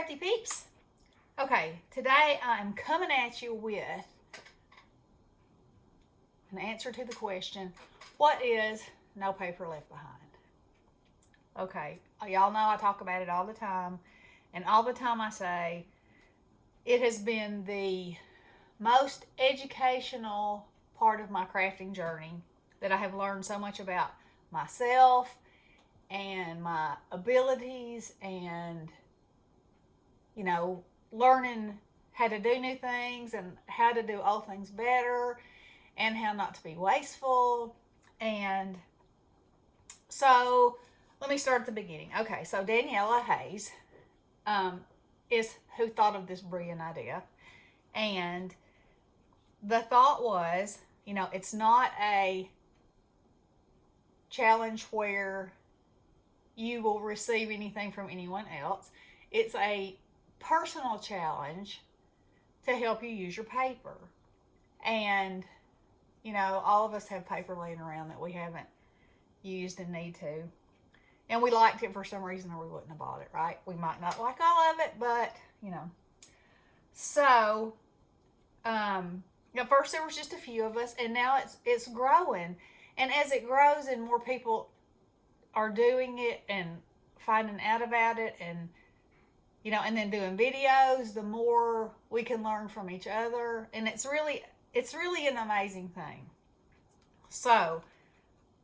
crafty peeps. Okay, today I'm coming at you with an answer to the question, what is no paper left behind? Okay, y'all know I talk about it all the time, and all the time I say it has been the most educational part of my crafting journey, that I have learned so much about myself and my abilities, and learning how to do new things and how to do old things better and how not to be wasteful. And so let me start at the beginning. Okay, so Daniella Hayes is who thought of this brilliant idea. And the thought was, it's not a challenge where you will receive anything from anyone else. It's a personal challenge to help you use your paper. And, all of us have paper laying around that we haven't used and need to. And we liked it for some reason, or we wouldn't have bought it, right? We might not like all of it, but, So, at first there was just a few of us, and now it's growing. And as it grows and more people are doing it and finding out about it, and and then doing videos, the more we can learn from each other. And it's really an amazing thing. So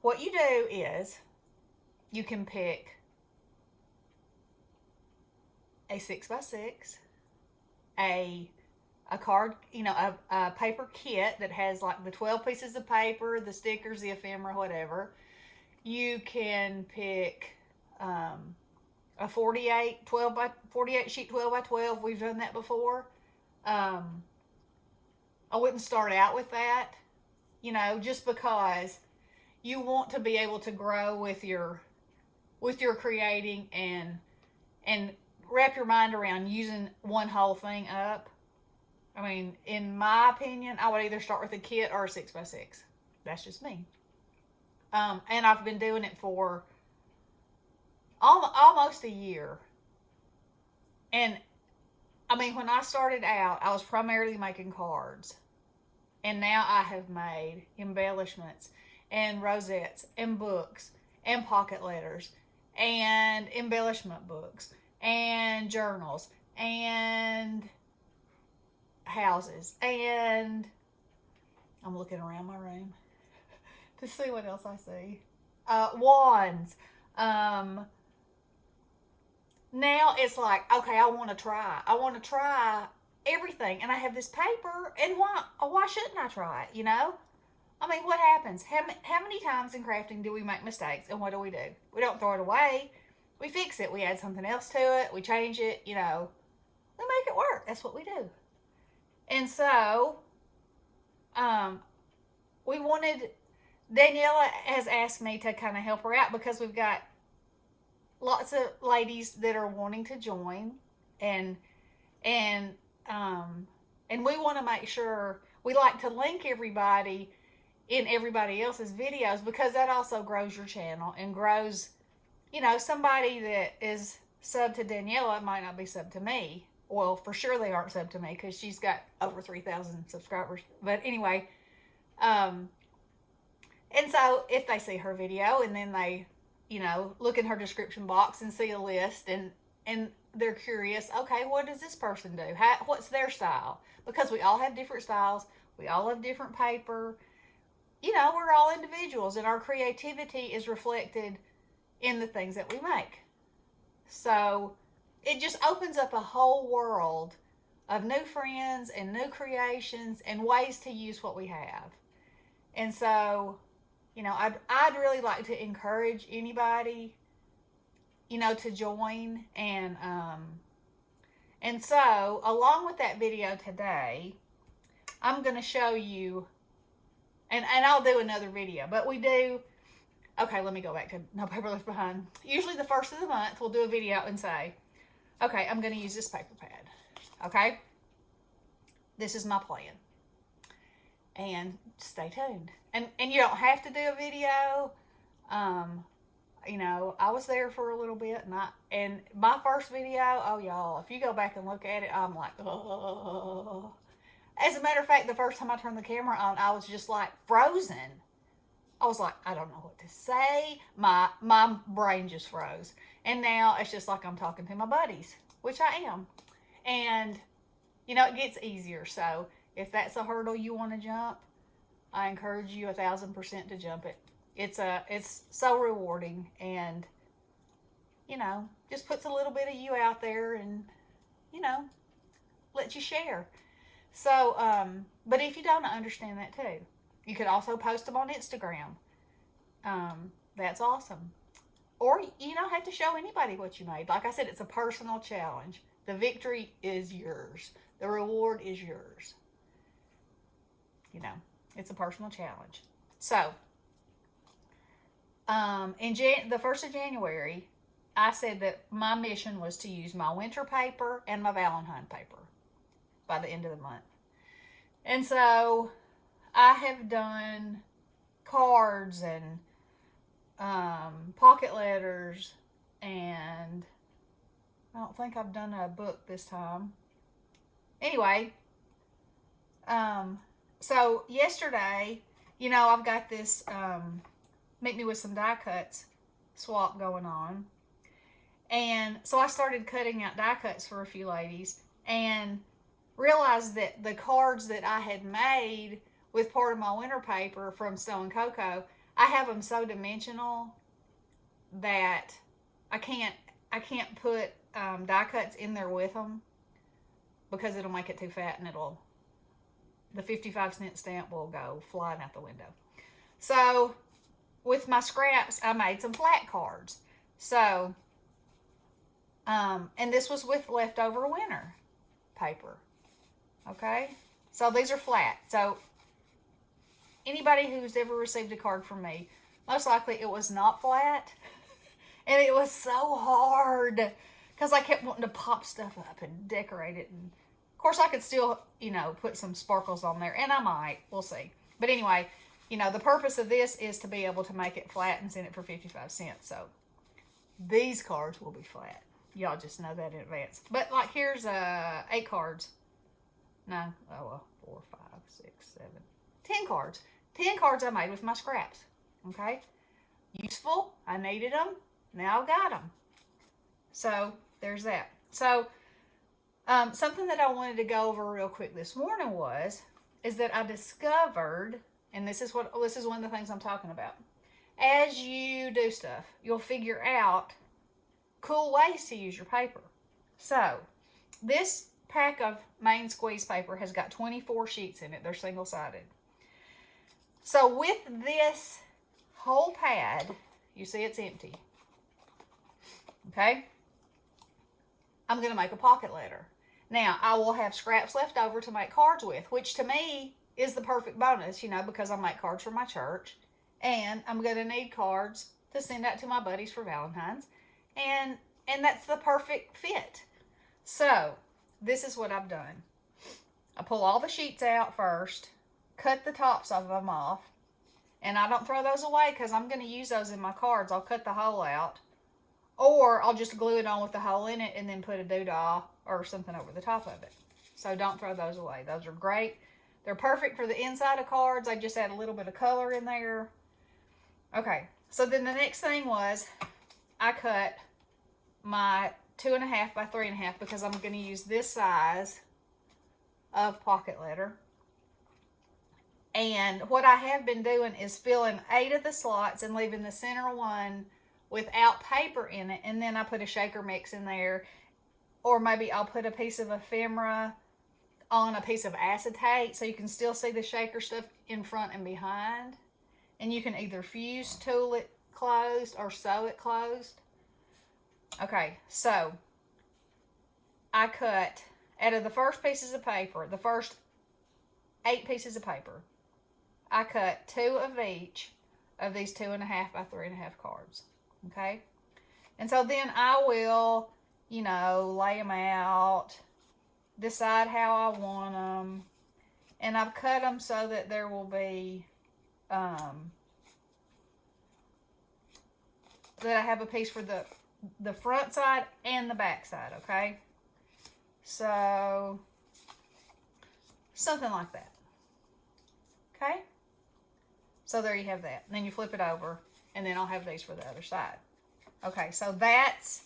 what you do is you can pick a 6x6, a card, a paper kit that has like the 12 pieces of paper, the stickers, the ephemera, whatever. You can pick a 48 sheet 12 by 12. We've done that before. I wouldn't start out with that, just because you want to be able to grow with your creating and wrap your mind around using one whole thing up. I mean, in my opinion, I would either start with a kit or a 6x6. That's just me. And I've been doing it for almost a year. And I mean, when I started out, I was primarily making cards. And now I have made embellishments and rosettes and books and pocket letters and embellishment books and journals and houses. And I'm looking around my room to see what else I see. Wands. Now it's like, okay, I want to try everything, and I have this paper, and why shouldn't I try it? I mean, what happens? How many times in crafting do we make mistakes, and what do? We don't throw it away. We fix it. We add something else to it. We change it. We make it work. That's what we do. And so, Daniella has asked me to kind of help her out, because we've got lots of ladies that are wanting to join, and we want to make sure we like to link everybody in everybody else's videos, because that also grows your channel and grows, somebody that is sub to Daniella might not be sub to me. Well, for sure they aren't sub to me, because she's got over 3,000 subscribers. But anyway, and so if they see her video and then they look in her description box and see a list, and they're curious, okay, what does this person do? What's their style? Because we all have different styles. We all have different paper. We're all individuals, and our creativity is reflected in the things that we make. So it just opens up a whole world of new friends and new creations and ways to use what we have. And so I'd really like to encourage anybody, to join. And so along with that video today, I'm going to show you, and I'll do another video, but we do, okay, let me go back to No Paper Left Behind. Usually the first of the month, we'll do a video and say, okay, I'm going to use this paper pad. Okay? This is my plan. And stay tuned. And you don't have to do a video. You know, I was there for a little bit, and my first video, oh y'all, if you go back and look at it, I'm like, oh. As a matter of fact, the first time I turned the camera on, I was just like frozen. I was like, I don't know what to say. My brain just froze. And now it's just like I'm talking to my buddies, which I am. And you know, it gets easier. So if that's a hurdle you want to jump, I encourage you 1,000% to jump it. It's so rewarding, and you know, just puts a little bit of you out there, and you know, lets you share. So, but if you don't, I understand that too. You could also post them on Instagram. That's awesome. Or you don't have to show anybody what you made. Like I said, it's a personal challenge. The victory is yours. The reward is yours. You know, it's a personal challenge. So, the 1st of January, I said that my mission was to use my winter paper and my Valentine paper by the end of the month. And so I have done cards and pocket letters, and I don't think I've done a book this time. Anyway, so yesterday, you know, I've got this Meet Me With Some Die Cuts swap going on. And so I started cutting out die cuts for a few ladies, and realized that the cards that I had made with part of my winter paper from Snow and Cocoa, I have them so dimensional that I can't put die cuts in there with them, because it'll make it too fat, and the 55-cent stamp will go flying out the window. So with my scraps, I made some flat cards. So, and this was with leftover winter paper. Okay, so these are flat. So anybody who's ever received a card from me, most likely it was not flat. And it was so hard because I kept wanting to pop stuff up and decorate it. And of course I could still, you know, put some sparkles on there, and I might, we'll see. But anyway, you know, the purpose of this is to be able to make it flat and send it for 55 cents. So these cards will be flat. Y'all just know that in advance. But like, here's 8 cards. No, 4, 5, 6, 7, 10 cards. 10 cards I made with my scraps. Okay? Useful. I needed them. Now I've got them. So there's that. So something that I wanted to go over real quick this morning is that I discovered, and this is one of the things I'm talking about. As you do stuff, you'll figure out cool ways to use your paper. So this pack of main squeeze paper has got 24 sheets in it. They're single-sided. So with this whole pad, you see it's empty. Okay? I'm going to make a pocket letter. Now, I will have scraps left over to make cards with, which to me is the perfect bonus, you know, because I make cards for my church. And I'm going to need cards to send out to my buddies for Valentine's. And that's the perfect fit. So, this is what I've done. I pull all the sheets out first, cut the tops of them off, and I don't throw those away because I'm going to use those in my cards. I'll cut the hole out, or I'll just glue it on with the hole in it and then put a doodah or something over the top of it. So don't throw those away. Those are great. They're perfect for the inside of cards. I just add a little bit of color in there. Okay, so then the next thing was I cut my 2.5 by 3.5 because I'm going to use this size of pocket letter. And what I have been doing is filling 8 of the slots and leaving the center one without paper in it. And then I put a shaker mix in there, or maybe I'll put a piece of ephemera on a piece of acetate so you can still see the shaker stuff in front and behind. And you can either fuse tool it closed or sew it closed. Okay, so I cut out of the first pieces of paper, the first 8 pieces of paper, I cut 2 of each of these 2.5 by 3.5 cards. Okay, and so then I will, you know, lay them out, decide how I want them, and I've cut them so that there will be that I have a piece for the front side and the back side, okay? So, something like that. Okay? So there you have that. And then you flip it over, and then I'll have these for the other side. Okay, so that's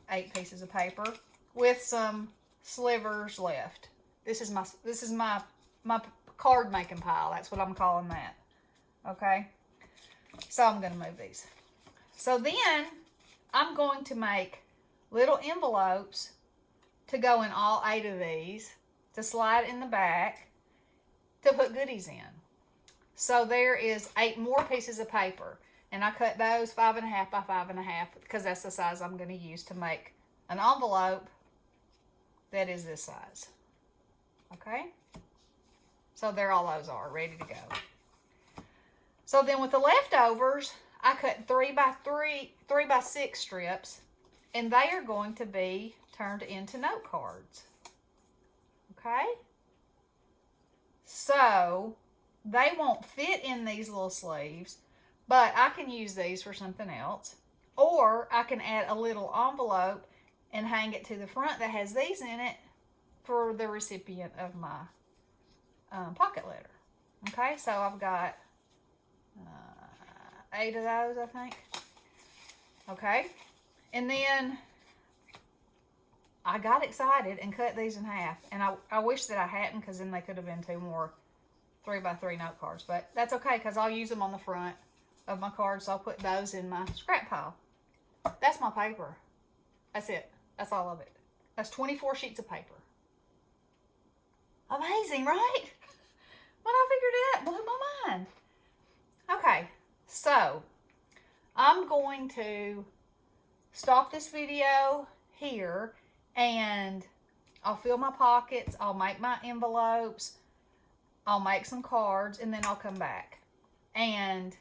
8 pieces of paper with some slivers left. This is my card making pile. That's what I'm calling that. Okay? So I'm going to move these. So then I'm going to make little envelopes to go in all 8 of these, to slide in the back, to put goodies in. So there is 8 more pieces of paper. And I cut those 5.5 by 5.5 because that's the size I'm going to use to make an envelope that is this size. Okay? So there all those are, ready to go. So then with the leftovers, I cut 3 by 6 strips, and they are going to be turned into note cards. Okay? So they won't fit in these little sleeves, but I can use these for something else. Or I can add a little envelope and hang it to the front that has these in it for the recipient of my pocket letter. Okay, so I've got 8 of those, I think. Okay, and then I got excited and cut these in half. And I wish that I hadn't, because then they could have been 2 more 3 by 3 note cards. But that's okay, because I'll use them on the front of my cards. So I'll put those in my scrap pile. That's my paper. That's it. That's all of it. That's 24 sheets of paper. Amazing, right? When I figured it out, it blew my mind. Okay, so I'm going to stop this video here, and I'll fill my pockets, I'll make my envelopes, I'll make some cards, and then I'll come back. And,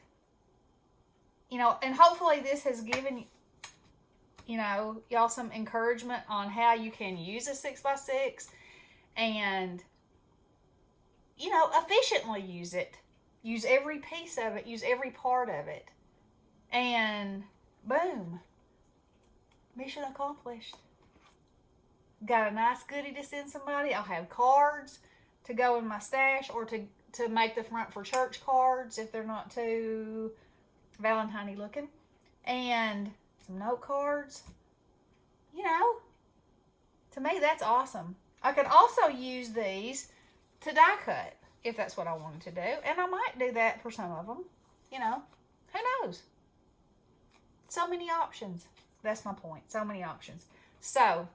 you know, and hopefully this has given, you know, y'all some encouragement on how you can use a 6x6 and, you know, efficiently use it. Use every piece of it, use every part of it. And boom, mission accomplished. Got a nice goodie to send somebody. I'll have cards to go in my stash, or to make the front for church cards if they're not too Valentine-y looking. And some note cards. You know, to me that's awesome. I could also use these to die cut if that's what I wanted to do. And I might do that for some of them. You know, who knows? So many options. That's my point. So many options. So,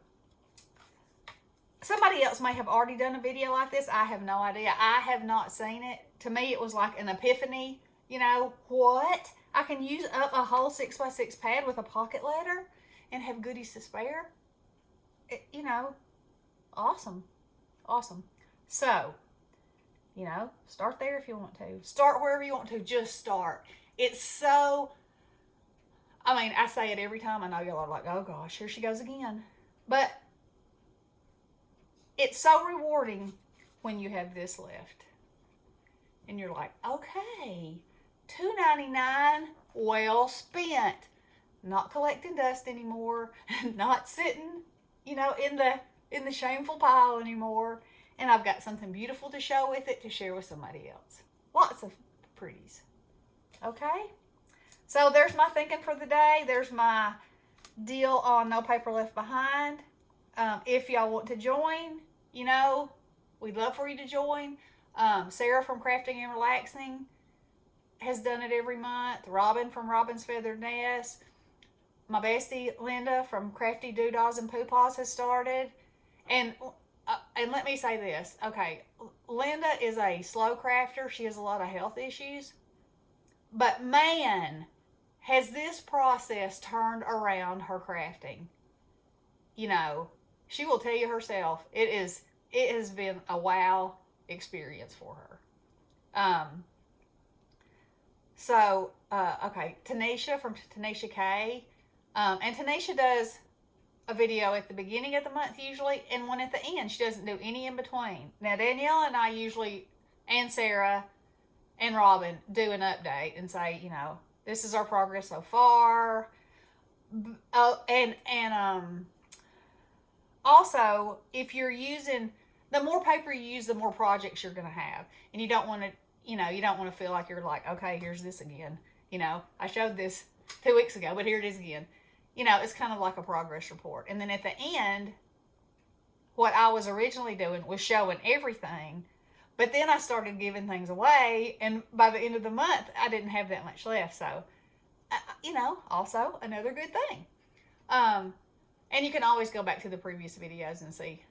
somebody else may have already done a video like this. I have no idea. I have not seen it. To me, it was like an epiphany. You know, what? I can use up a whole 6x6 pad with a pocket letter and have goodies to spare. You know, awesome. Awesome. So, you know, start there if you want to. Start wherever you want to. Just start. It's so, I mean, I say it every time. I know y'all are like, oh gosh, here she goes again. But it's so rewarding when you have this left. And you're like, okay, $2.99, well spent. Not collecting dust anymore. Not sitting, you know, in the shameful pile anymore. And I've got something beautiful to show with it to share with somebody else. Lots of pretties. Okay? So there's my thinking for the day. There's my deal on No Paper Left Behind. If y'all want to join, you know, we'd love for you to join. Sarah from Crafting and Relaxing has done it every month. Robin from Robin's Feathered Nest. My bestie Linda from Crafty Doodahs and Poopaws has started. And let me say this. Okay, Linda is a slow crafter. She has a lot of health issues. But man, has this process turned around her crafting. You know, she will tell you herself, it has been a wow experience for her. Okay, Tanisha from Tanisha K. And Tanisha does a video at the beginning of the month usually, and one at the end. She doesn't do any in between. Now, Daniella and I usually, and Sarah and Robin, do an update and say, you know, This is our progress so far. Oh, and also, if you're using, the more paper you use, the more projects you're going to have. And you don't want to, you don't want to feel like you're like, okay, here's this again. I showed this 2 weeks ago, but here it is again. It's kind of like a progress report. And then at the end, what I was originally doing was showing everything. But then I started giving things away. And by the end of the month, I didn't have that much left. So, also another good thing. And you can always go back to the previous videos and see,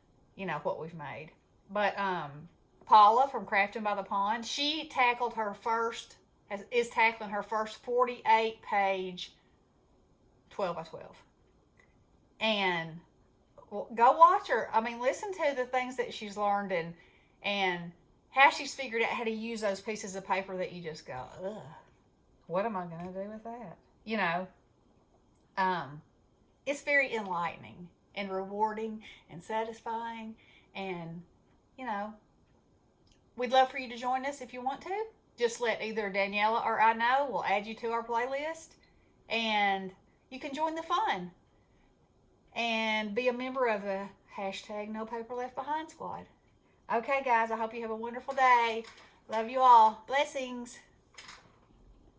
what we've made. But Paula from Crafting by the Pond, she tackled her first, is tackling her first 48 page 12 by 12. And go watch her. I mean, listen to the things that she's learned and how she's figured out how to use those pieces of paper that you just go, ugh, what am I going to do with that? It's very enlightening and rewarding and satisfying. And, we'd love for you to join us if you want to. Just let either Daniella or I know. We'll add you to our playlist. And you can join the fun. And be a member of the hashtag No Paper Left Behind squad. Okay, guys, I hope you have a wonderful day. Love you all. Blessings.